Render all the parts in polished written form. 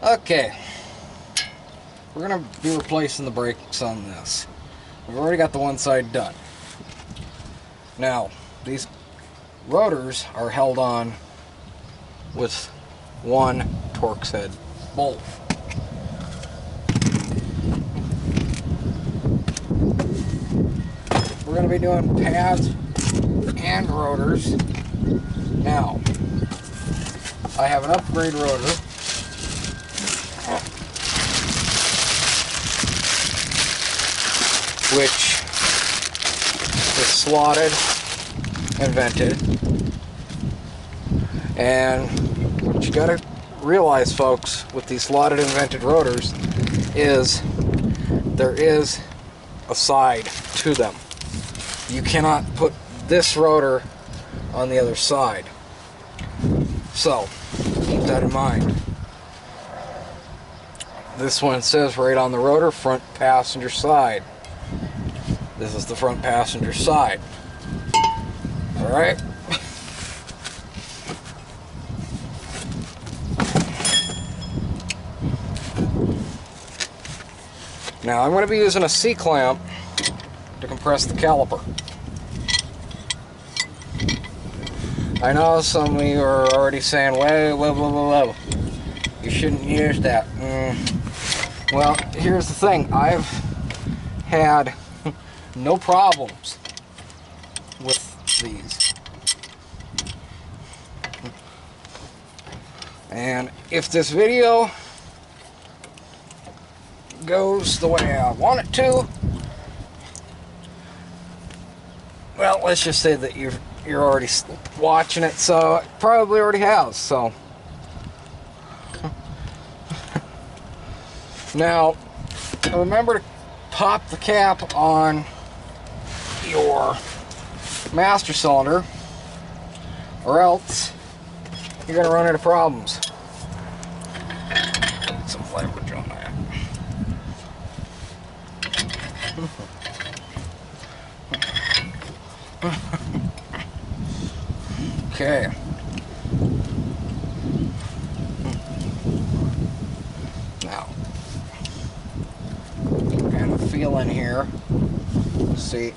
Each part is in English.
Okay, we're going to be replacing the brakes on this. We've already got the one side done. Now, these rotors are held on with one Torx head bolt. We're going to be doing pads and rotors. Now, I have an upgrade rotor. Which is slotted and vented. And what you gotta realize, folks, with these slotted and vented rotors is there is a side to them. You cannot put this rotor on the other side. So, keep that in mind. This one says right on the rotor, front passenger side. This is the front passenger side. Alright? Now I'm going to be using a C-clamp to compress the caliper. I know some of you are already saying, whoa, you shouldn't use that. Well, here's the thing. I've had no problems with these. And if this video goes the way I want it to, well, let's just say that you're already watching it, so it probably already has. So now remember to pop the cap on your master cylinder, or else you're going to run into problems. Put some leverage on that. Okay. Now, kind of feel in here. See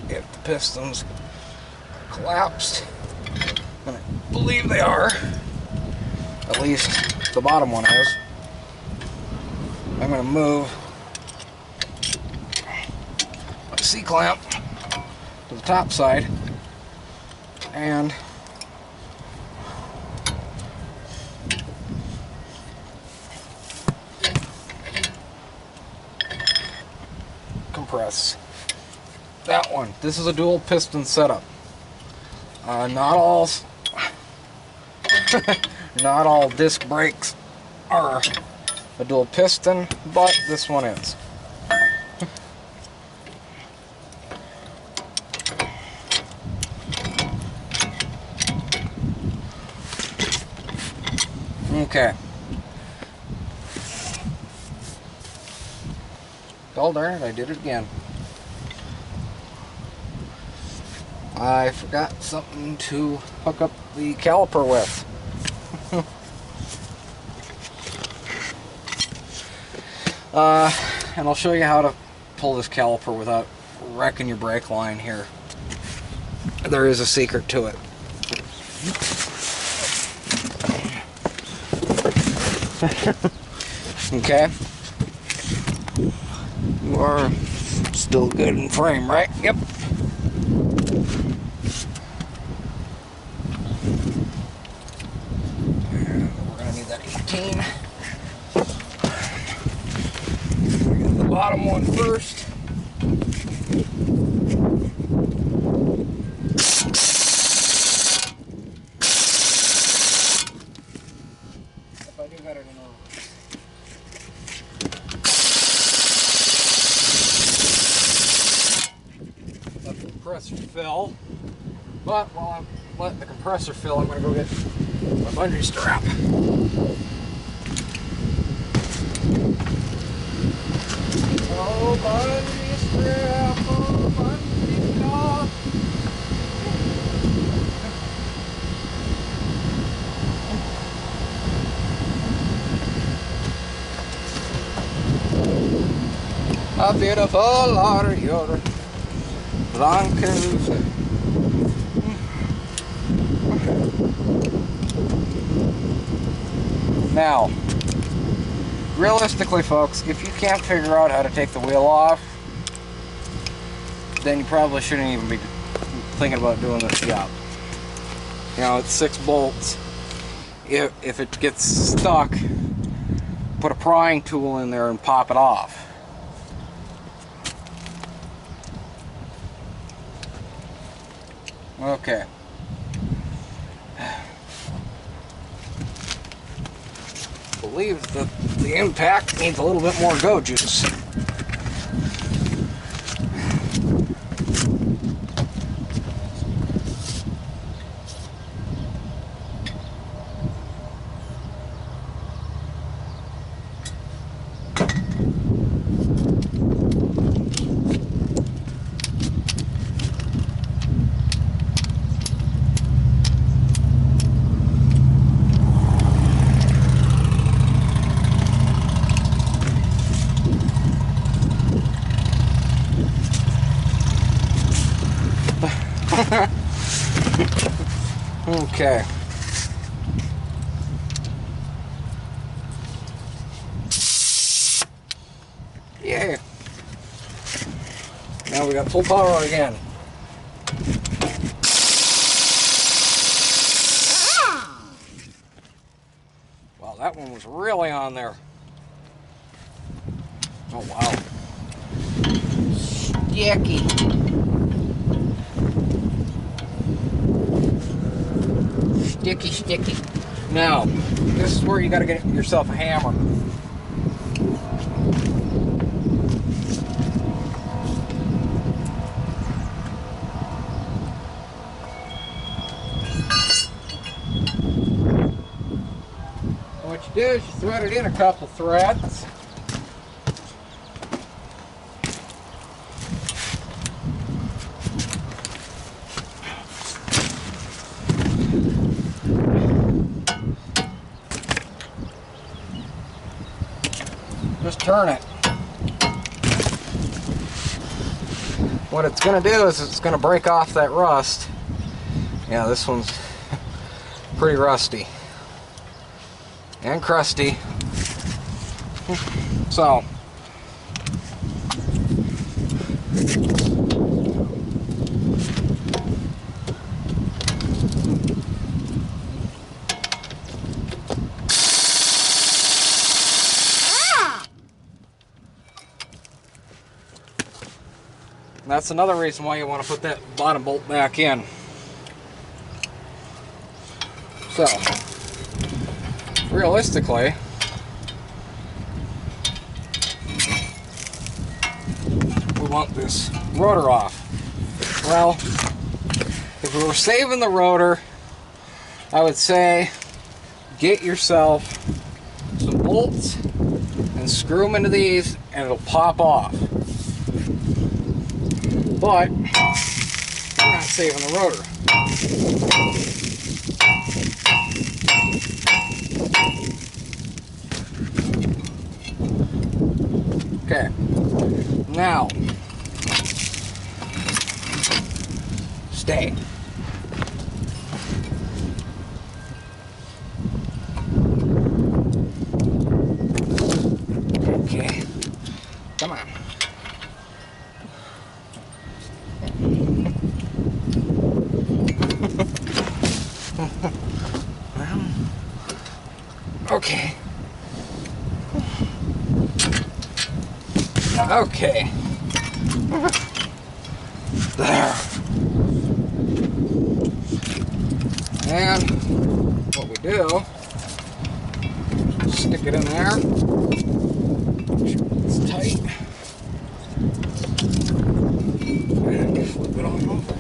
if the pistons collapsed. And I believe they are. At least the bottom one is. I'm going to move my C-clamp to the top side and compress that one. This is a dual piston setup. Not all not all disc brakes are a dual piston, but this one is. Okay. Oh darn it, I did it again. I forgot something to hook up the caliper with. And I'll show you how to pull this caliper without wrecking your brake line here. There is a secret to it. Okay. You are still good in frame, right? Yep. And we're going to need that 18. Get the bottom one first. If I do got it in order. Let the compressor fill. But while I'm letting the compressor fill, I'm going to go get my bungee strap. Oh, bungee strap, oh, bungee strap. A beautiful water, you're long cruise. Now, realistically, folks, if you can't figure out how to take the wheel off, then you probably shouldn't even be thinking about doing this job. You know, it's 6 bolts. If it gets stuck, put a prying tool in there and pop it off. Okay. Believe that the impact needs a little bit more go juice. Okay. Yeah. Now we got full power again. Wow, that one was really on there. Oh wow. Sticky. Sticky. Now, this is where you gotta get yourself a hammer. What you do is you thread it in a couple threads. Just turn it. What it's going to do is it's going to break off that rust. Yeah, this one's pretty rusty and crusty. So, that's another reason why you want to put that bottom bolt back in. So, realistically, we want this rotor off. Well, if we were saving the rotor, I would say get yourself some bolts and screw them into these and it'll pop off. But we're not saving the rotor. Okay, now stay. Okay, come on. Okay. Okay. There. And what we do, stick it in there. Make sure it's tight. And flip it on over.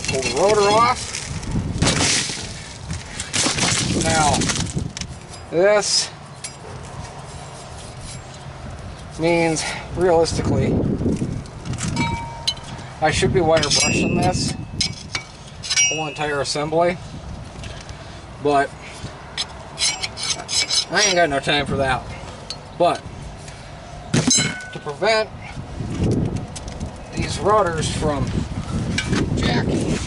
Pull the rotor off. Now, this means, realistically, I should be wire brushing this whole entire assembly, but I ain't got no time for that. But to prevent these rotors from jacking,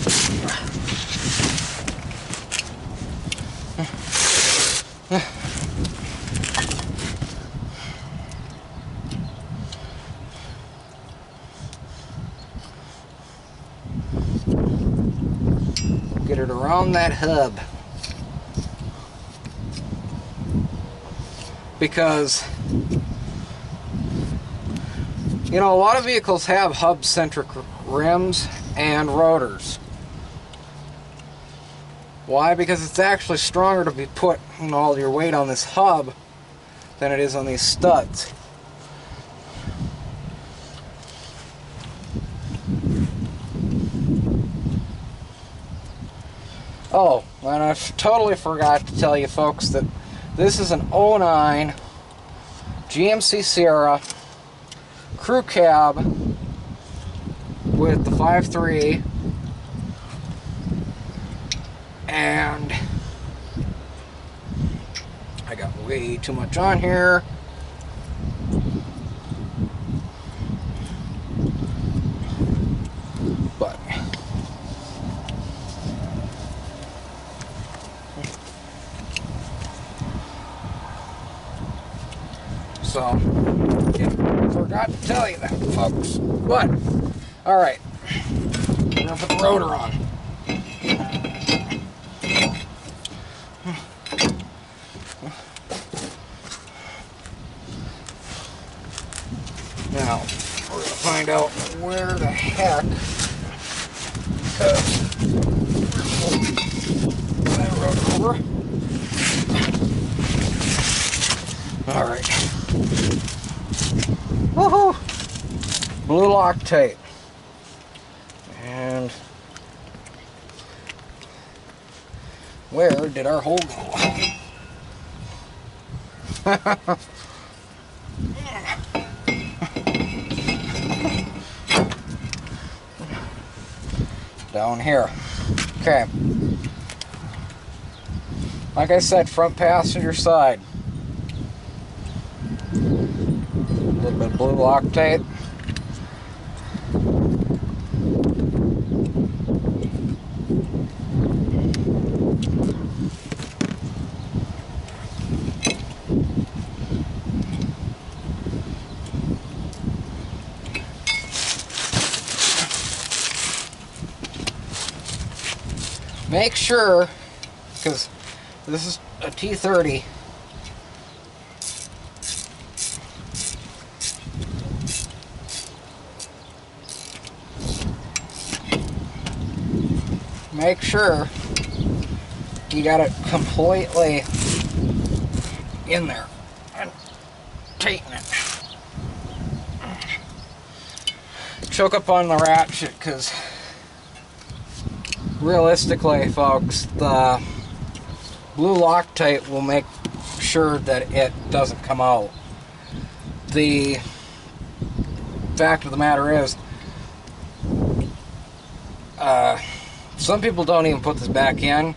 get it around that hub, because you know, a lot of vehicles have hub-centric rims and rotors. Why? Because it's actually stronger to be put all your weight on this hub than it is on these studs. Oh, and I totally forgot to tell you folks that this is an '09 GMC Sierra crew cab with the 5.3, and I got way too much on here. But so, yeah, forgot to tell you that, folks. But, alright, we're going to put the rotor on. Now, we're going to find out where the heck, that rotor over. Alright. Woohoo! Blue Loctite. And where did our hole go? Down here. Okay. Like I said, front passenger side. A little bit of blue Loctite. Make sure, because this is a T30, make sure you got it completely in there and tighten it. Choke up on the ratchet, because realistically, folks, the blue Loctite will make sure that it doesn't come out. The fact of the matter is, some people don't even put this back in.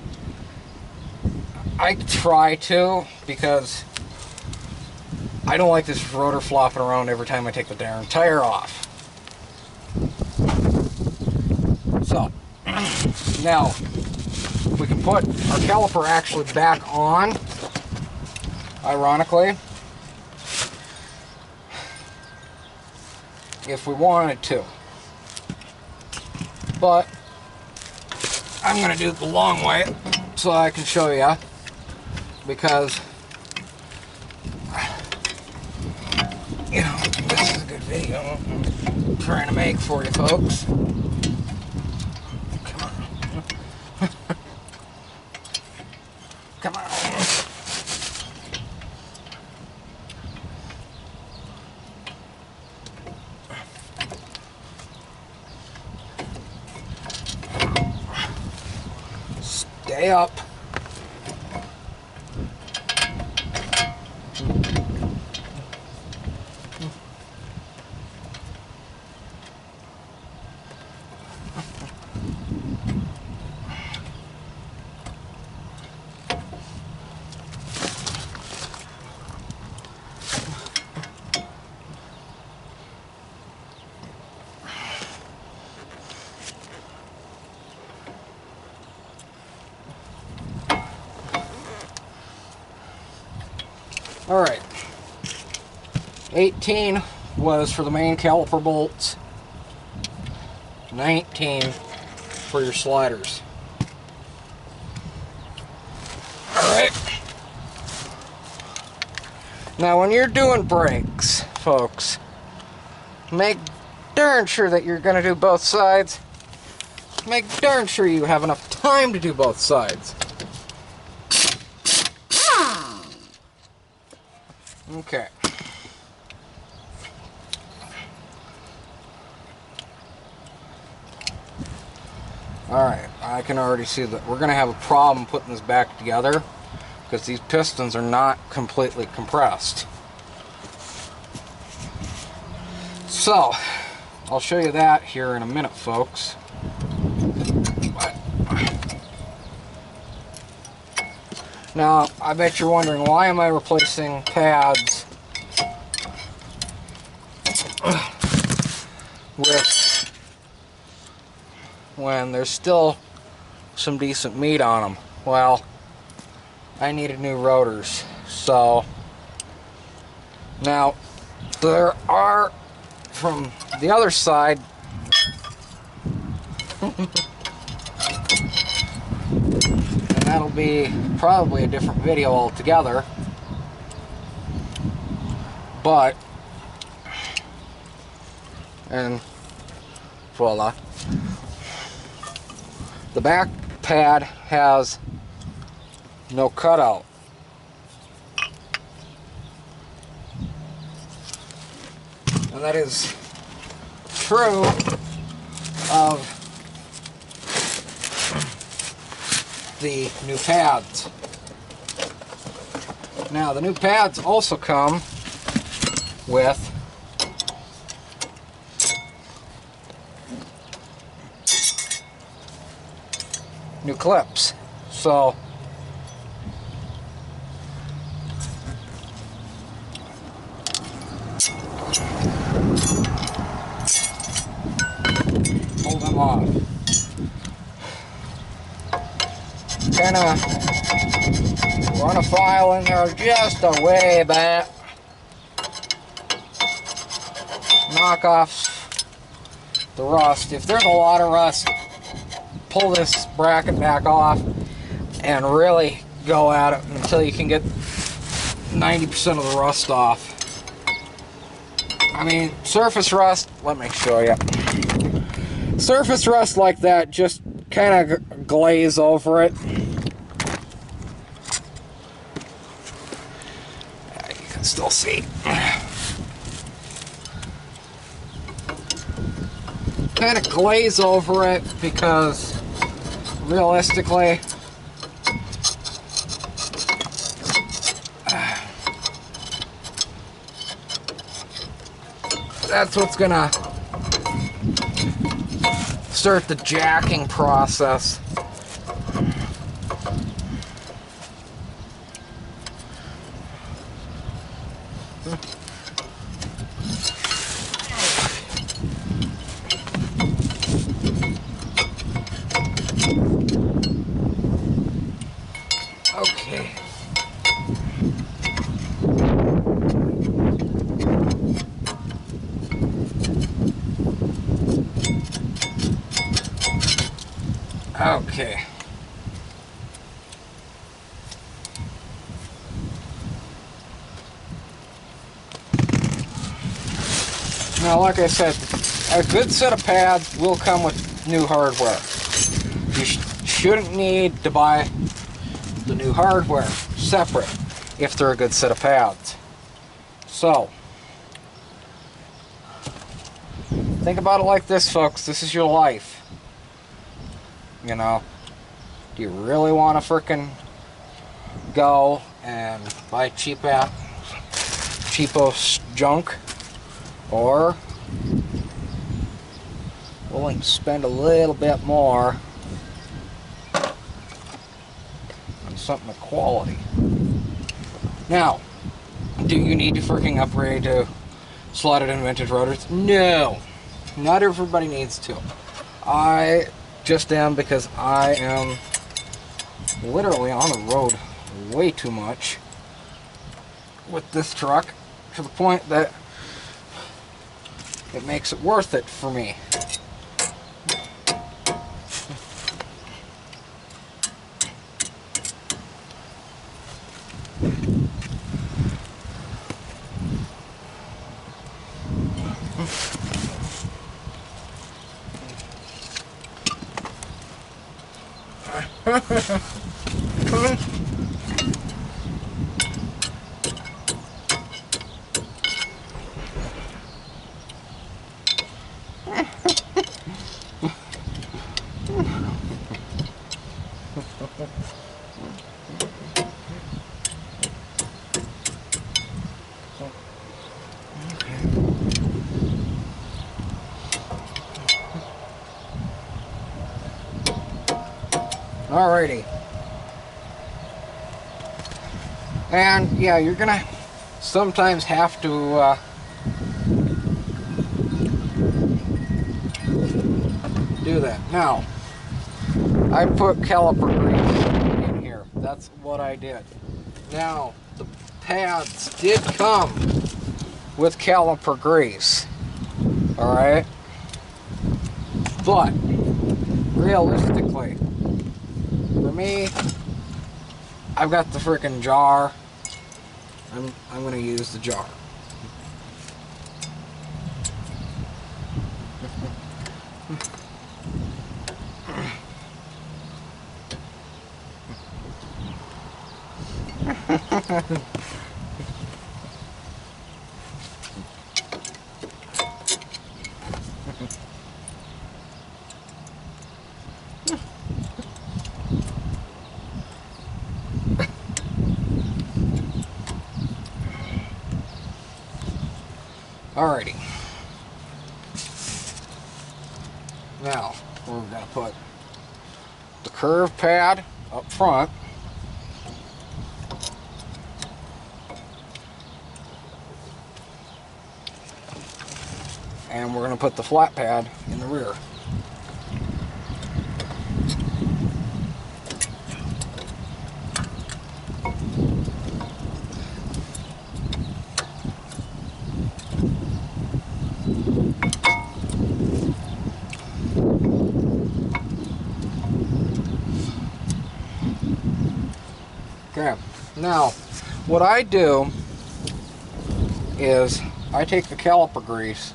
I try to, because I don't like this rotor flopping around every time I take the darn tire off. So, now, we can put our caliper actually back on, ironically, if we wanted to. But I'm going to do it the long way so I can show you, because you know, this is a good video I'm trying to make for you folks. Come on. Come on. Stay up. Alright. 18 was for the main caliper bolts. 19 for your sliders. Alright. Now when you're doing brakes, folks, make darn sure that you're going to do both sides. Make darn sure you have enough time to do both sides. Okay. Alright, I can already see that we're going to have a problem putting this back together because these pistons are not completely compressed. So, I'll show you that here in a minute, folks. Now, I bet you're wondering, why am I replacing pads with when there's still some decent meat on them? Well, I needed new rotors. So, now, there are, from the other side, and that'll be probably a different video altogether, but, and voila, the back pad has no cutout. And that is true of the new pads. Now, the new pads also come with new clips. So, pull them off. Kind of run a file in there just a way back. Knock off the rust. If there's a lot of rust, pull this bracket back off and really go at it until you can get 90% of the rust off. I mean, surface rust, let me show you. Surface rust like that, just kind of glaze over it. You can still see. Kind of glaze over it because realistically, that's what's gonna start the jacking process. Okay. Okay. Now, like I said, a good set of pads will come with new hardware. You shouldn't need to buy the new hardware separate if they're a good set of pads. So, think about it like this, folks. This is your life. You know, do you really want to frickin' go and buy cheapo junk, or willing to spend a little bit more on something of quality? Now, do you need to fricking upgrade to slotted and vintage rotors? No, not everybody needs to. I just am, because I am literally on the road way too much with this truck to the point that it makes it worth it for me. Alrighty. And yeah, you're gonna sometimes have to do that. Now, I put caliper grease in here. That's what I did. Now, the pads did come with caliper grease. Alright? But, realistically, for me, I've got the frickin' jar. I'm gonna use the jar. Alrighty. Now, we're going to put the curve pad up front. And we're going to put the flat pad in the rear. Okay, now what I do is I take the caliper grease,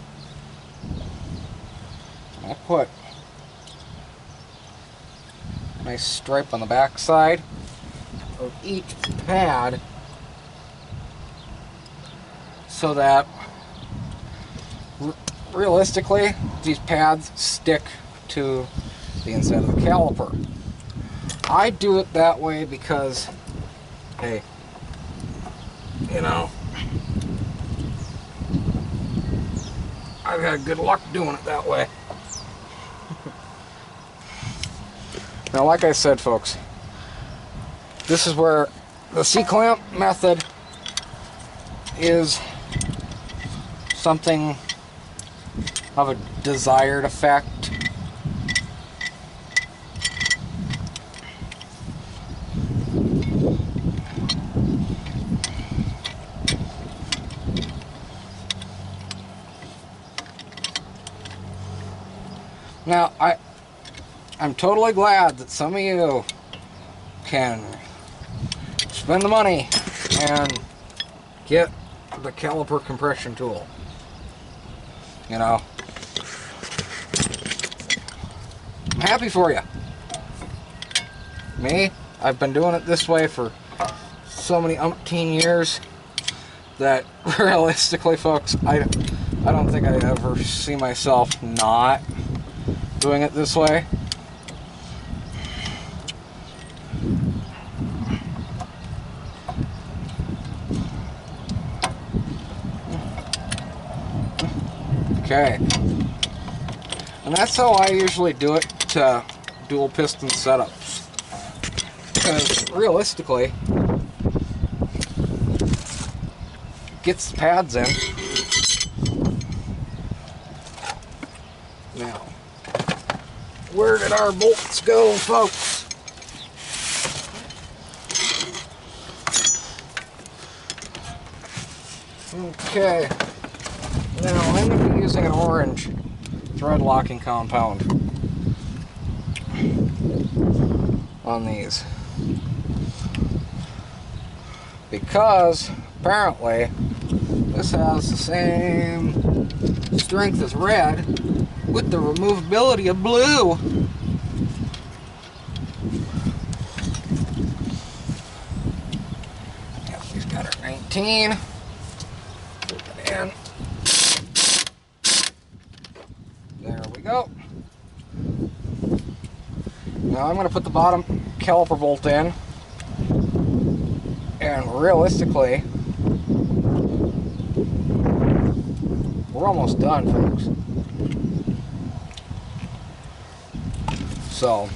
I put a nice stripe on the back side of each pad so that realistically these pads stick to the inside of the caliper. I do it that way because, hey, you know, I've had good luck doing it that way. Now, like I said, folks, this is where the C-clamp method is something of a desired effect. Now, I'm totally glad that some of you can spend the money and get the caliper compression tool. You know, I'm happy for you. Me, I've been doing it this way for so many umpteen years that realistically, folks, I don't think I ever see myself not doing it this way. Okay, and that's how I usually do it to dual piston setups, because realistically it gets the pads in. Now, where did our bolts go, folks? Okay, now I'm going to be using an orange thread locking compound on these because apparently this has the same strength as red with the removability of blue. Yeah, we've got our 19. Put it in. There we go. Now I'm going to put the bottom caliper bolt in, and realistically, we're almost done, folks. So,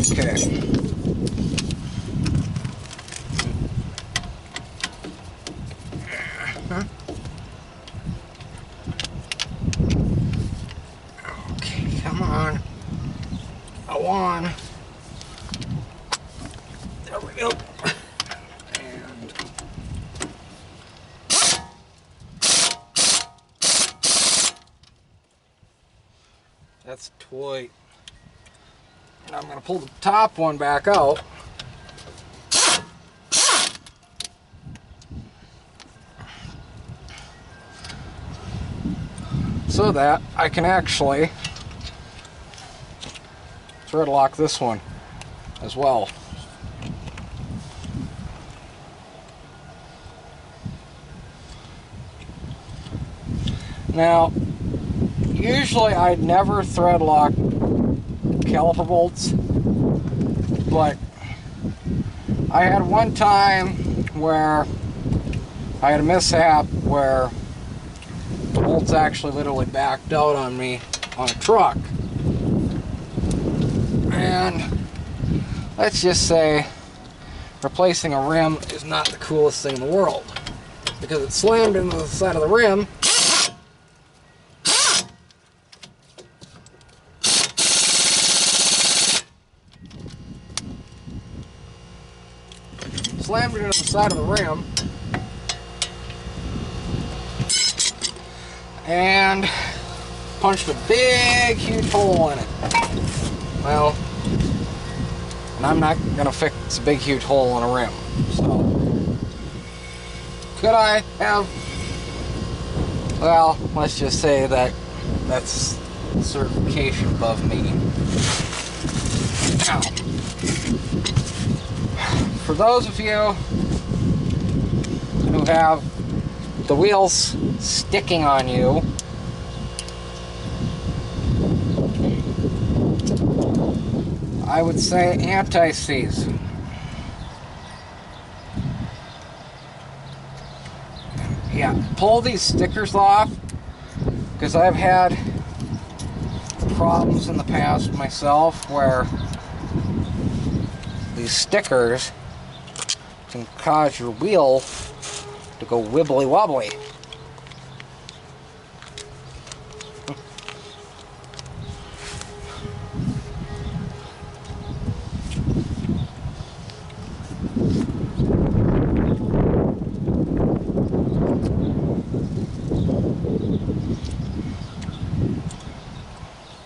okay. Okay, come on. Go on. There we go. And that's tight. And I'm going to pull the top one back out. So that I can actually thread lock this one as well. Now, usually I'd never thread lock caliper bolts, but I had one time where I had a mishap where the bolts actually literally backed out on me on a truck. And let's just say replacing a rim is not the coolest thing in the world, because it slammed into the side of the rim. Slammed it into the side of the rim and punched a big, huge hole in it. Well, and I'm not going to fix a big, huge hole in a rim. So, could I have? Well, let's just say that that's certification above me. Now, for those of you who have the wheels sticking on you, I would say anti-seize. Yeah, pull these stickers off, because I've had problems in the past myself where these stickers can cause your wheel to go wibbly wobbly.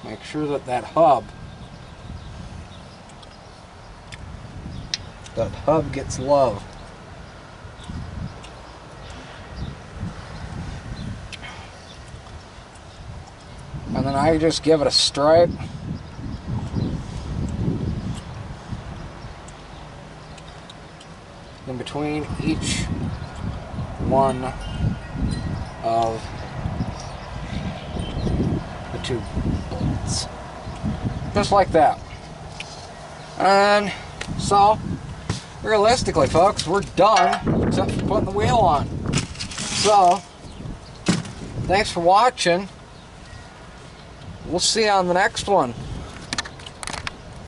Make sure that that hub gets love. And then I just give it a stripe. In between each one of the two bolts. Just like that. And so, realistically, folks, we're done except for putting the wheel on. So, thanks for watching. we'll see you on the next one.